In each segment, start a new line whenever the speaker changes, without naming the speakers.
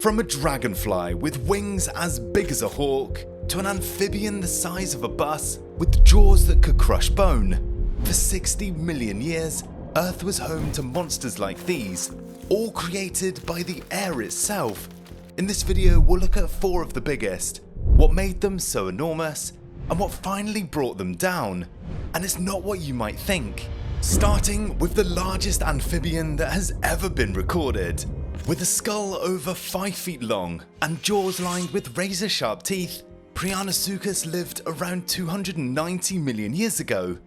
From a dragonfly with wings as big as a hawk, to an amphibian the size of a bus with jaws that could crush bone. For 60 million years, Earth was home to monsters like these, all created by the air itself. In this video, we'll look at 4 of the biggest, what made them so enormous, and what finally brought them down. And it's not what you might think. Starting with the largest amphibian that has ever been recorded. With a skull over 5 feet long and jaws lined with razor-sharp teeth, Prionosuchus lived around 290 million years ago.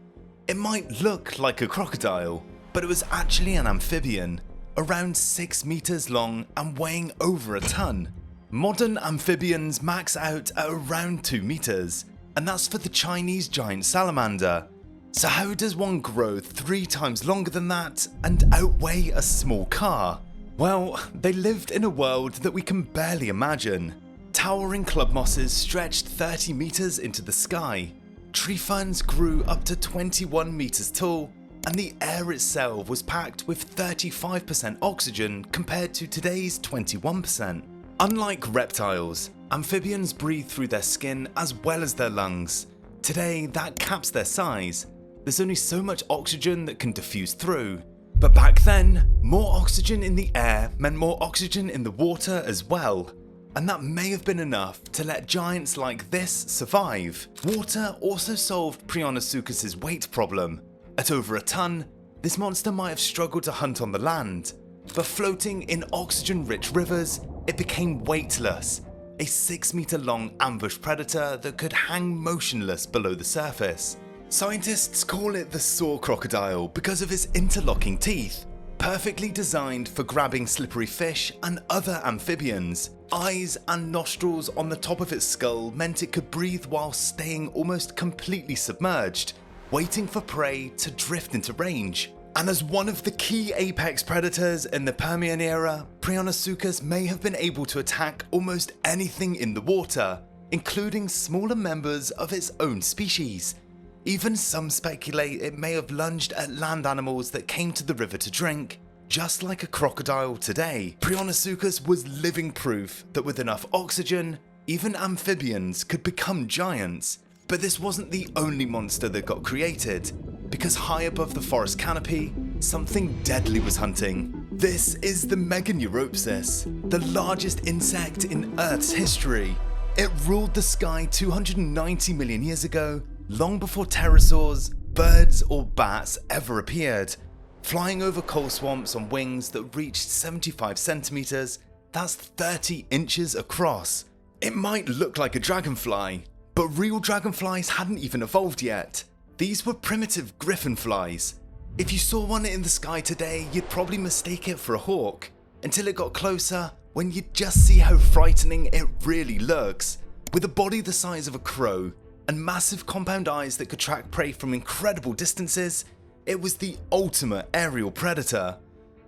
It might look like a crocodile, but it was actually an amphibian, around 6 meters long and weighing over a ton. Modern amphibians max out at around 2 meters, and that's for the Chinese giant salamander. So how does one grow 3 times longer than that and outweigh a small car? Well, they lived in a world that we can barely imagine. Towering club mosses stretched 30 meters into the sky. Tree ferns grew up to 21 meters tall, and the air itself was packed with 35% oxygen compared to today's 21%. Unlike reptiles, amphibians breathe through their skin as well as their lungs. Today, that caps their size. There's only so much oxygen that can diffuse through. But back then, more oxygen in the air meant more oxygen in the water as well. And that may have been enough to let giants like this survive. Water also solved Prionosuchus' weight problem. At over a ton, this monster might have struggled to hunt on the land. But floating in oxygen-rich rivers, it became weightless. A 6-meter long ambush predator that could hang motionless below the surface. Scientists call it the saw crocodile because of its interlocking teeth, perfectly designed for grabbing slippery fish and other amphibians. Eyes and nostrils on the top of its skull meant it could breathe while staying almost completely submerged, waiting for prey to drift into range. And as one of the key apex predators in the Permian era, Prionosuchus may have been able to attack almost anything in the water, including smaller members of its own species. Even some speculate it may have lunged at land animals that came to the river to drink. Just like a crocodile today, Prionosuchus was living proof that with enough oxygen, even amphibians could become giants. But this wasn't the only monster that got created, because high above the forest canopy, something deadly was hunting. This is the Meganeuropsis, the largest insect in Earth's history. It ruled the sky 290 million years ago, long before pterosaurs, birds or bats ever appeared. Flying over coal swamps on wings that reached 75 centimeters, that's 30 inches across. It might look like a dragonfly, but real dragonflies hadn't even evolved yet. These were primitive griffinflies. If you saw one in the sky today, you'd probably mistake it for a hawk, until it got closer, when you'd just see how frightening it really looks. With a body the size of a crow, and massive compound eyes that could track prey from incredible distances, it was the ultimate aerial predator.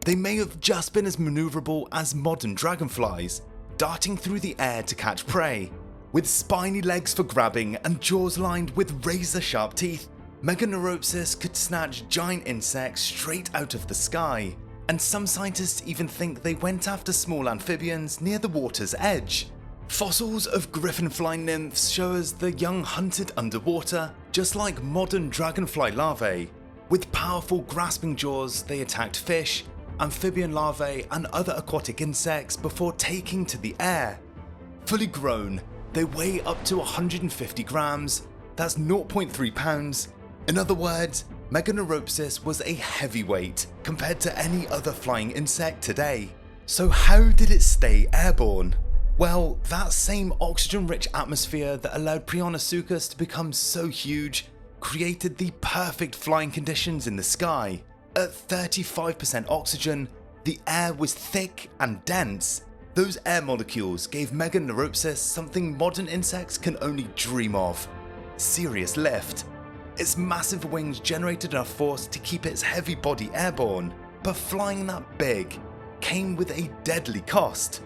They may have just been as maneuverable as modern dragonflies, darting through the air to catch prey. With spiny legs for grabbing and jaws lined with razor-sharp teeth, Meganeuropsis could snatch giant insects straight out of the sky. And some scientists even think they went after small amphibians near the water's edge. Fossils of griffinfly nymphs show us the young hunted underwater, just like modern dragonfly larvae. With powerful grasping jaws, they attacked fish, amphibian larvae and other aquatic insects before taking to the air. Fully grown, they weigh up to 150 grams, that's 0.3 pounds. In other words, Meganeuropsis was a heavyweight compared to any other flying insect today. So how did it stay airborne? Well, that same oxygen-rich atmosphere that allowed Prionosuchus to become so huge created the perfect flying conditions in the sky. At 35% oxygen, the air was thick and dense. Those air molecules gave Meganeuropsis something modern insects can only dream of: serious lift. Its massive wings generated enough force to keep its heavy body airborne, but flying that big came with a deadly cost.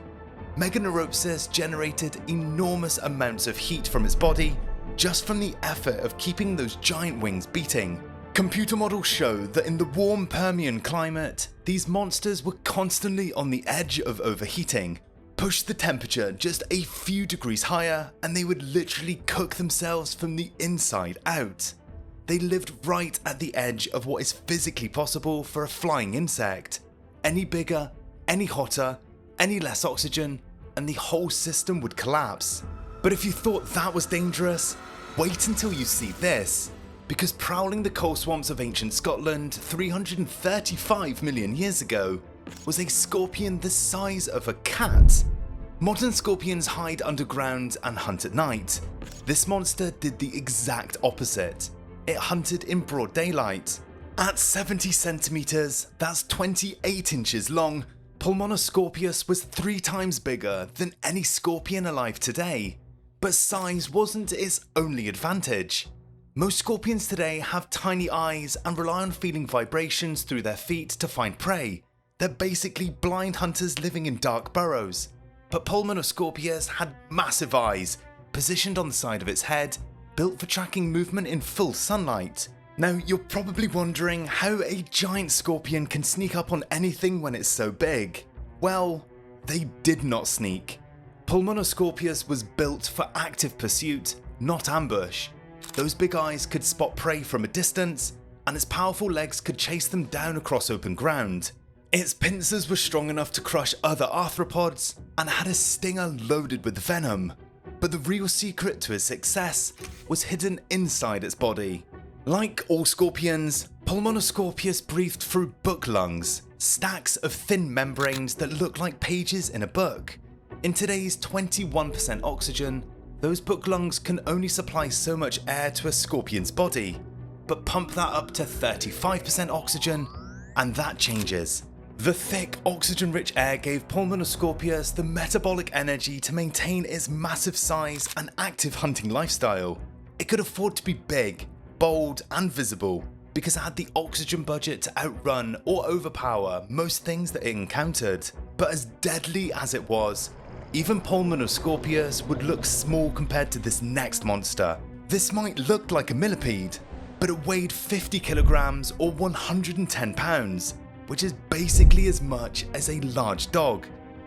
Meganeuropsis generated enormous amounts of heat from its body just from the effort of keeping those giant wings beating. Computer models show that in the warm Permian climate, these monsters were constantly on the edge of overheating. Push the temperature just a few degrees higher and they would literally cook themselves from the inside out. They lived right at the edge of what is physically possible for a flying insect. Any bigger, any hotter, any less oxygen, and the whole system would collapse. But if you thought that was dangerous, wait until you see this. Because prowling the coal swamps of ancient Scotland 335 million years ago was a scorpion the size of a cat. Modern scorpions hide underground and hunt at night. This monster did the exact opposite. It hunted in broad daylight. At 70 centimeters, that's 28 inches long, Pulmonoscorpius was 3 times bigger than any scorpion alive today. But size wasn't its only advantage. Most scorpions today have tiny eyes and rely on feeling vibrations through their feet to find prey. They're basically blind hunters living in dark burrows. But Pulmonoscorpius had massive eyes, positioned on the side of its head, built for tracking movement in full sunlight. Now you're probably wondering how a giant scorpion can sneak up on anything when it's so big. Well, they did not sneak. Pulmonoscorpius was built for active pursuit, not ambush. Those big eyes could spot prey from a distance, and its powerful legs could chase them down across open ground. Its pincers were strong enough to crush other arthropods, and had a stinger loaded with venom. But the real secret to its success was hidden inside its body. Like all scorpions, Pulmonoscorpius breathed through book lungs, stacks of thin membranes that look like pages in a book. In today's 21% oxygen, those book lungs can only supply so much air to a scorpion's body, but pump that up to 35% oxygen, and that changes. The thick, oxygen-rich air gave Pulmonoscorpius the metabolic energy to maintain its massive size and active hunting lifestyle. It could afford to be big, bold, and visible because it had the oxygen budget to outrun or overpower most things that it encountered. But as deadly as it was, even Pulmonoscorpius would look small compared to this next monster. This might look like a millipede, but it weighed 50 kilograms or 110 pounds, which is basically as much as a large dog.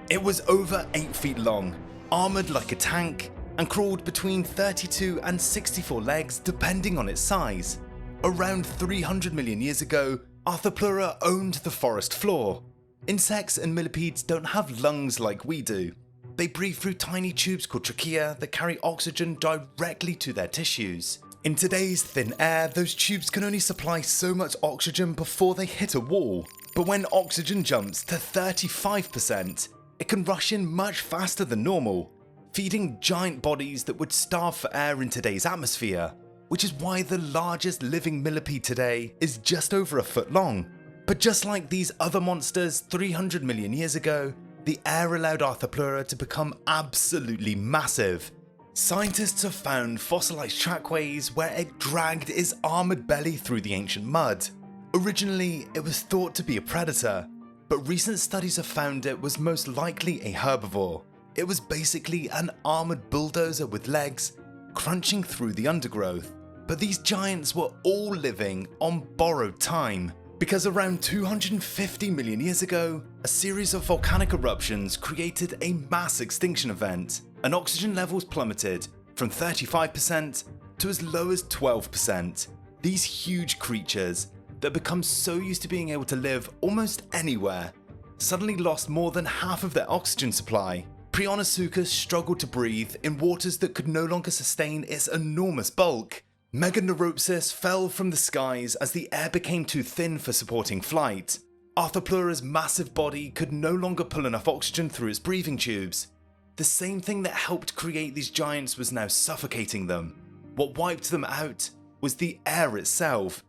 It was over 8 feet long, armoured like a tank, and crawled between 32 and 64 legs depending on its size. Around 300 million years ago, Arthropleura owned the forest floor. Insects and millipedes don't have lungs like we do. They breathe through tiny tubes called trachea that carry oxygen directly to their tissues. In today's thin air, those tubes can only supply so much oxygen before they hit a wall. But when oxygen jumps to 35%, it can rush in much faster than normal, feeding giant bodies that would starve for air in today's atmosphere, which is why the largest living millipede today is just over a foot long. But just like these other monsters 300 million years ago, the air allowed Arthropleura to become absolutely massive. Scientists have found fossilized trackways where it dragged its armoured belly through the ancient mud. Originally, it was thought to be a predator, but recent studies have found it was most likely a herbivore. It was basically an armoured bulldozer with legs, crunching through the undergrowth. But these giants were all living on borrowed time, because around 250 million years ago, a series of volcanic eruptions created a mass extinction event, and oxygen levels plummeted from 35% to as low as 12%. These huge creatures that become so used to being able to live almost anywhere suddenly lost more than half of their oxygen supply. Prionosuchus struggled to breathe in waters that could no longer sustain its enormous bulk. Meganeuropsis fell from the skies as the air became too thin for supporting flight. Arthropleura's massive body could no longer pull enough oxygen through its breathing tubes. The same thing that helped create these giants was now suffocating them. What wiped them out was the air itself.